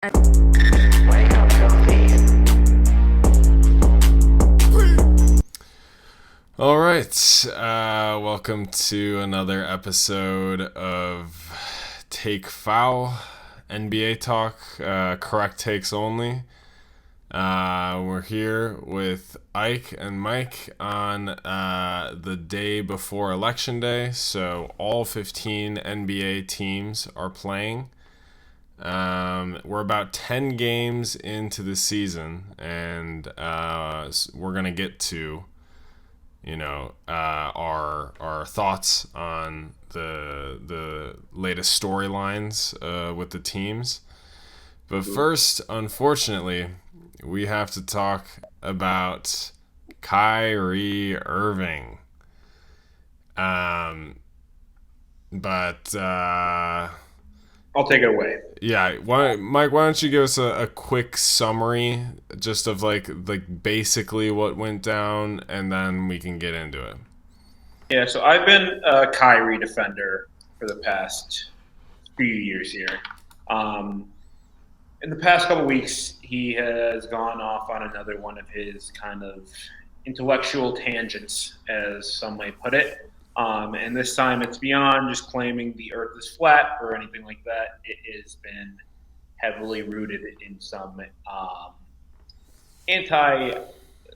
All right, welcome to another episode of Take Foul, NBA talk, correct takes only. We're here with Ike and Mike on the day before Election Day, so all 15 NBA teams are playing. We're about 10 games into the season, and we're going to get to our thoughts on the latest storylines with the teams. But first, unfortunately, we have to talk about Kyrie Irving. But I'll take it away. yeah, Mike, why don't you give us a quick summary just of like basically what went down, and then we can get into it. Yeah, so I've been a Kyrie defender for the past few years here. Um, in the past couple weeks, he has gone off on another one of his kind of intellectual tangents, as some may put it. And this time it's beyond just claiming the earth is flat or anything like that. It has been heavily rooted in some anti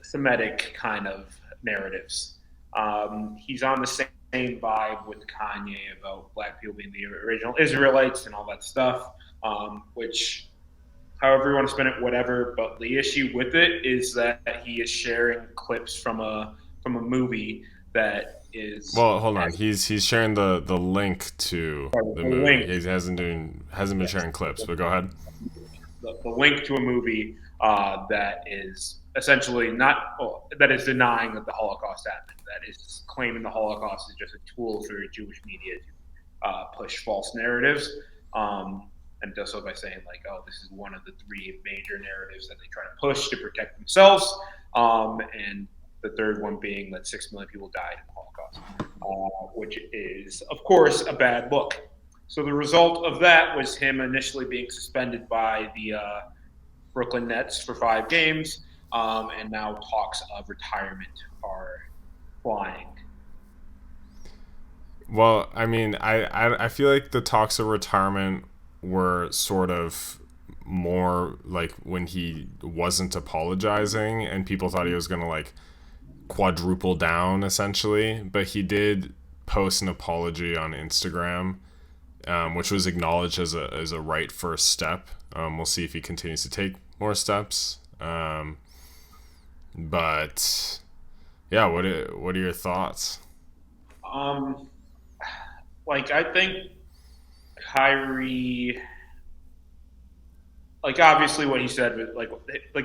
Semitic kind of narratives. He's on the same vibe with Kanye about black people being the original Israelites and all that stuff, which, however you want to spin it, whatever. But the issue with it is that he is sharing clips from a movie that is. Well, hold on. He's sharing the link to the movie. He hasn't been sharing clips, but go ahead. The link to a movie that is essentially that is denying that the Holocaust happened. That is claiming the Holocaust is just a tool for Jewish media to push false narratives. And does so by saying like, oh, this is one of the three major narratives that they try to push to protect themselves. And the third one being that 6 million people died in the Holocaust, which is, of course, a bad look. So the result of that was him initially being suspended by the Brooklyn Nets for 5 games, and now talks of retirement are flying. Well, I mean, I feel like the talks of retirement were sort of more like when he wasn't apologizing and people thought he was going to like quadruple down essentially, but he did post an apology on Instagram, which was acknowledged as a right first step. We'll see if he continues to take more steps. But yeah, what are your thoughts? I think Kyrie, obviously what he said, like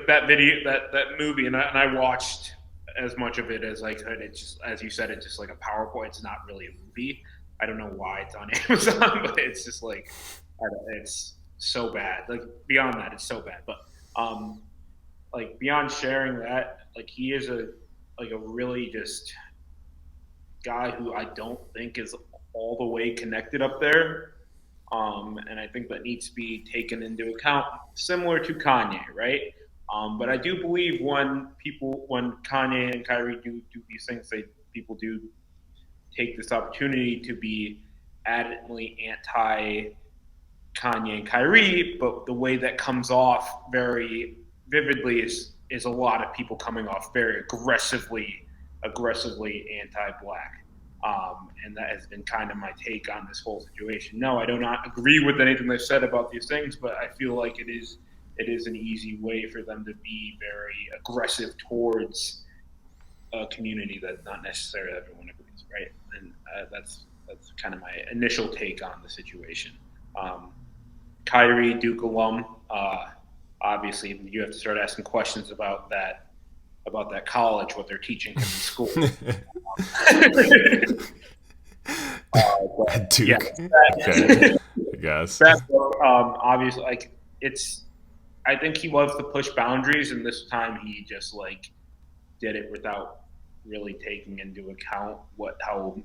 that video, that movie, and I watched as much of it as I could. It's just, as you said, it's just like a PowerPoint. It's not really a movie. I don't know why it's on Amazon, but it's just like, it's so bad. Like beyond that, it's so bad. But beyond sharing that, he is a really just guy who I don't think is all the way connected up there. And I think that needs to be taken into account, similar to Kanye, right? But I do believe when Kanye and Kyrie do these things, people do take this opportunity to be adamantly anti Kanye and Kyrie, but the way that comes off very vividly is a lot of people coming off very aggressively anti-black. And that has been kind of my take on this whole situation. No, I do not agree with anything they've said about these things, but I feel like it is an easy way for them to be very aggressive towards a community that not necessarily everyone agrees, right? And that's kind of my initial take on the situation. Kyrie, Duke alum, obviously you have to start asking questions about that college, what they're teaching him in school. Duke. Yeah, okay. I guess. Obviously, I think he loves to push boundaries, and this time he just did it without really taking into account how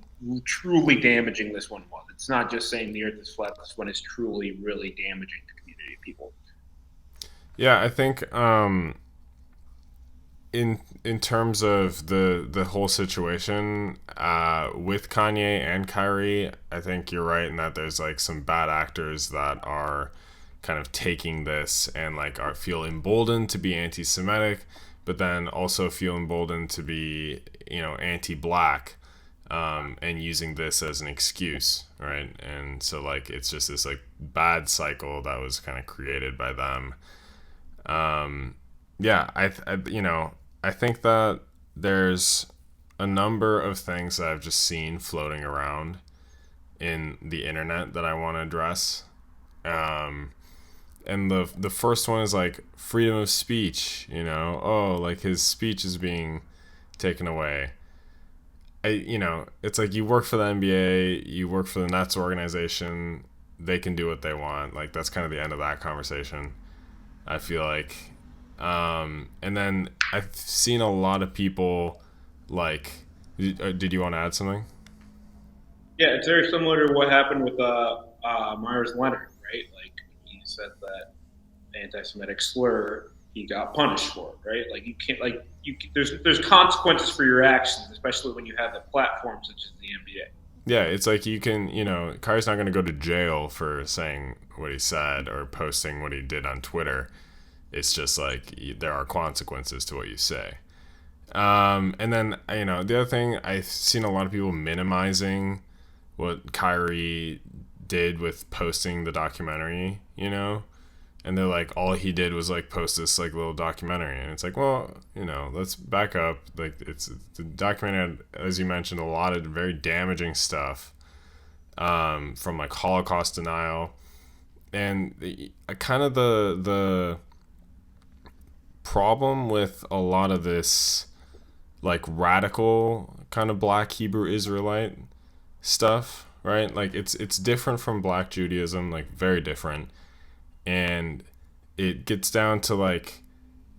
truly damaging this one was. It's not just saying the earth is flat. This one is truly, really damaging to community people. Yeah, I think in terms of the whole situation with Kanye and Kyrie, I think you're right in that there's like some bad actors that are kind of taking this and like feel emboldened to be anti-Semitic, but then also feel emboldened to be anti-black, and using this as an excuse, right? And so like it's just this like bad cycle that was kind of created by them. Yeah, I think that there's a number of things that I've just seen floating around in the internet that I want to address. Um, and the first one is like freedom of speech. Oh, like his speech is being taken away. It's like you work for the NBA, you work for the Nets organization. They can do what they want. Like that's kind of the end of that conversation. I feel like. And then I've seen a lot of people like. Did you want to add something? Yeah, it's very similar to what happened with Myers Leonard, right? Like when he said that anti-Semitic slur, he got punished for it, right? Like you can't like there's consequences for your actions, especially when you have a platform such as the NBA. Yeah, it's like you can, Kyrie's not going to go to jail for saying what he said or posting what he did on Twitter. It's just like there are consequences to what you say. And then, the other thing, I've seen a lot of people minimizing what Kyrie did with posting the documentary, and they're like, all he did was like post this like little documentary. And it's like, well, let's back up. Like, it's the documentary, as you mentioned, a lot of very damaging stuff, from like Holocaust denial. And kind of the problem with a lot of this like radical kind of black Hebrew Israelite stuff, right? Like it's different from black Judaism, like very different. And it gets down to like,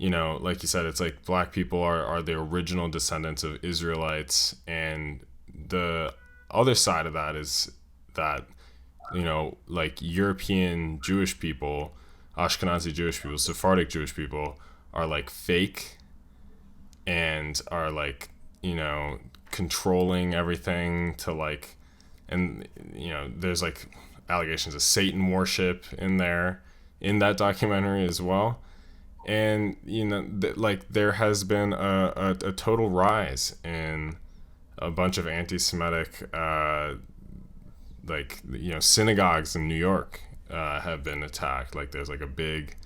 like you said, it's like black people are the original descendants of Israelites, and the other side of that is that, like European Jewish people, Ashkenazi Jewish people, Sephardic Jewish people are like fake and are like, controlling everything to like, and there's like allegations of Satan worship in there in that documentary as well. And like there has been a total rise in a bunch of anti-Semitic like synagogues in New York have been attacked. Like there's like a big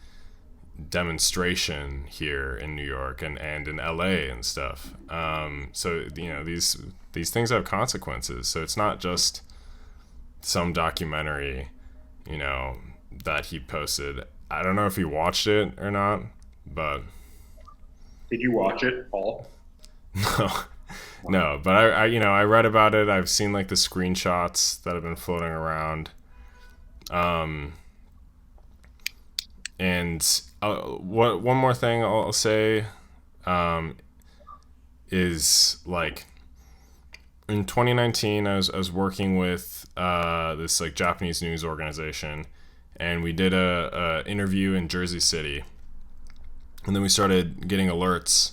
demonstration here in New York and in LA and stuff. So these things have consequences. So it's not just some documentary, that he posted. I don't know if he watched it or not, but Did you watch it, Paul? no, no. But I read about it. I've seen like the screenshots that have been floating around. And one more thing I'll say, is like in 2019 I was working with this like Japanese news organization, and we did a interview in Jersey City, and then we started getting alerts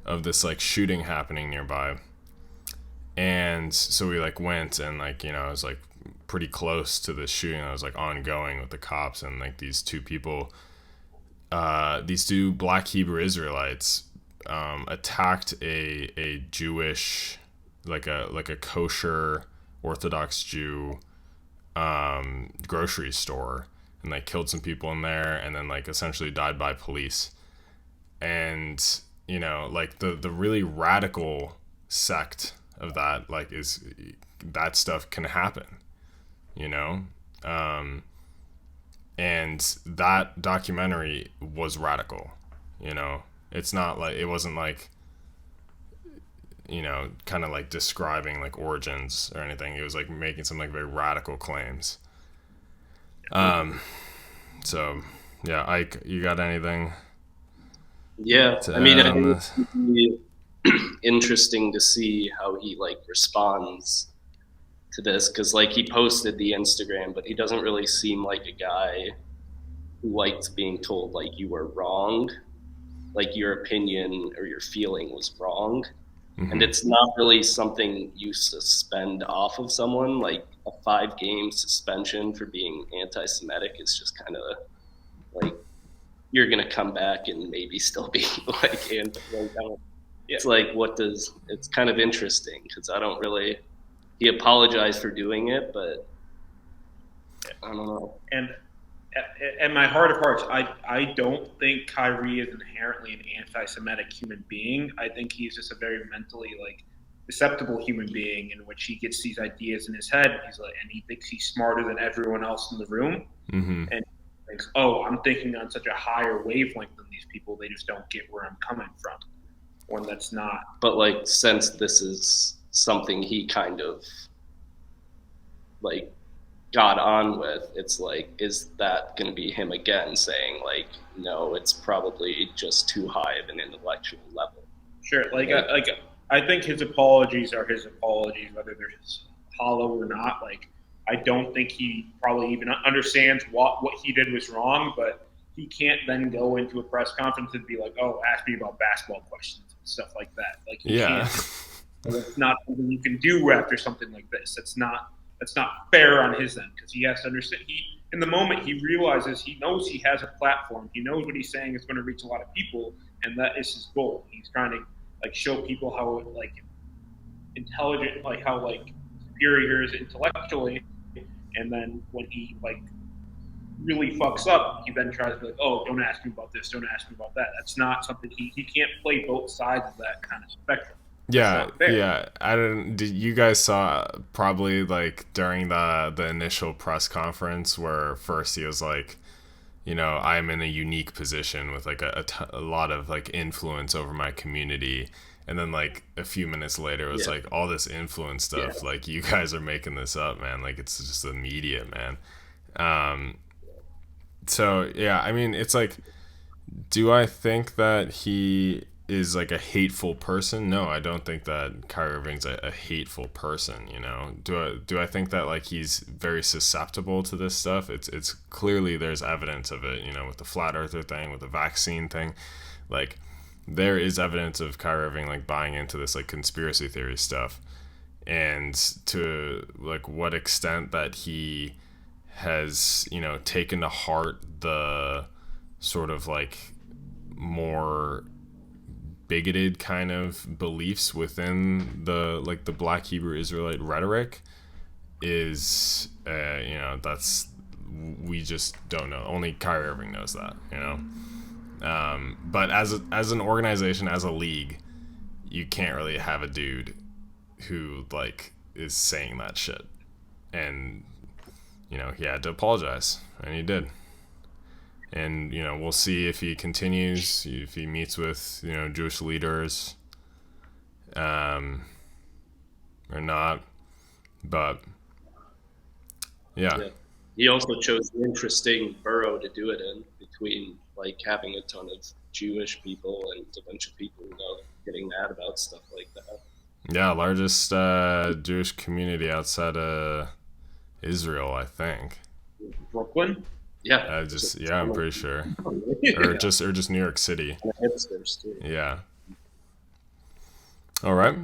of this like shooting happening nearby. And so we like went, and like I was like pretty close to the shooting. I was like ongoing with the cops, and like these two black Hebrew Israelites attacked a Jewish, like a kosher Orthodox Jew grocery store, and like killed some people in there, and then like essentially died by police. And like the really radical sect of that, like, is that stuff can happen, you know and that documentary was radical. It's not like, it wasn't like, kind of like describing like origins or anything. It was like making some like very radical claims. So yeah, Ike, you got anything Yeah, to I mean, add I on think this? it'd be interesting to see how he like responds to this, because like he posted the Instagram, but he doesn't really seem like a guy liked being told like you were wrong, like your opinion or your feeling was wrong. Mm-hmm. And it's not really something you suspend off of someone. Like a 5-game suspension for being anti-Semitic is just kind of like you're gonna come back and maybe still be like anti. It's like it's kind of interesting because I don't really. He apologized for doing it, but I don't know. And at my heart of hearts, I don't think Kyrie is inherently an anti-Semitic human being. I think he's just a very mentally like susceptible human being in which he gets these ideas in his head. And he thinks he's smarter than everyone else in the room, Mm-hmm. and he thinks, oh, I'm thinking on such a higher wavelength than these people. They just don't get where I'm coming from. When that's not. But like, since this is something he kind of like got on with, it's like, is that going to be him again saying like, no, it's probably just too high of an intellectual level? Sure, I think his apologies are his apologies, whether they're hollow or not. Like, I don't think he probably even understands what he did was wrong, but he can't then go into a press conference and be like, "Oh, ask me about basketball questions and stuff like that." Like, he can't. It's not something you can do after something like this. That's not fair on his end because he has to understand. In the moment, he realizes he knows he has a platform. He knows what he's saying is going to reach a lot of people, and that is his goal. He's trying to like show people how like intelligent, like how like superior he is intellectually, and then when he like really fucks up, he then tries to be like, oh, don't ask me about this, don't ask me about that. That's not something he can't play both sides of that kind of spectrum. Yeah. I don't. Did you guys saw probably like during the initial press conference where first he was like, I'm in a unique position with like a lot of like influence over my community, and then like a few minutes later it was like all this influence stuff. Like, you guys are making this up, man. Like, it's just the media, man. So yeah, I mean, it's like, do I think that he is like a hateful person? No, I don't think that Kyrie Irving's a hateful person. Do I think that like he's very susceptible to this stuff? It's clearly there's evidence of it. With the flat earther thing, with the vaccine thing, like there is evidence of Kyrie Irving like buying into this like conspiracy theory stuff, and to like what extent that he has taken to heart the sort of like more bigoted kind of beliefs within the like the Black Hebrew Israelite rhetoric is that's, we just don't know. Only Kyrie Irving knows that. But as an organization, as a league, you can't really have a dude who like is saying that shit. And he had to apologize, and he did. And we'll see if he continues, if he meets with Jewish leaders, or not. But yeah. He also chose an interesting borough to do it in, between like having a ton of Jewish people and a bunch of people getting mad about stuff like that. Yeah, largest Jewish community outside of Israel, I think. Brooklyn. Yeah, I'm pretty sure, or just New York City. And hipsters too. Yeah. All right.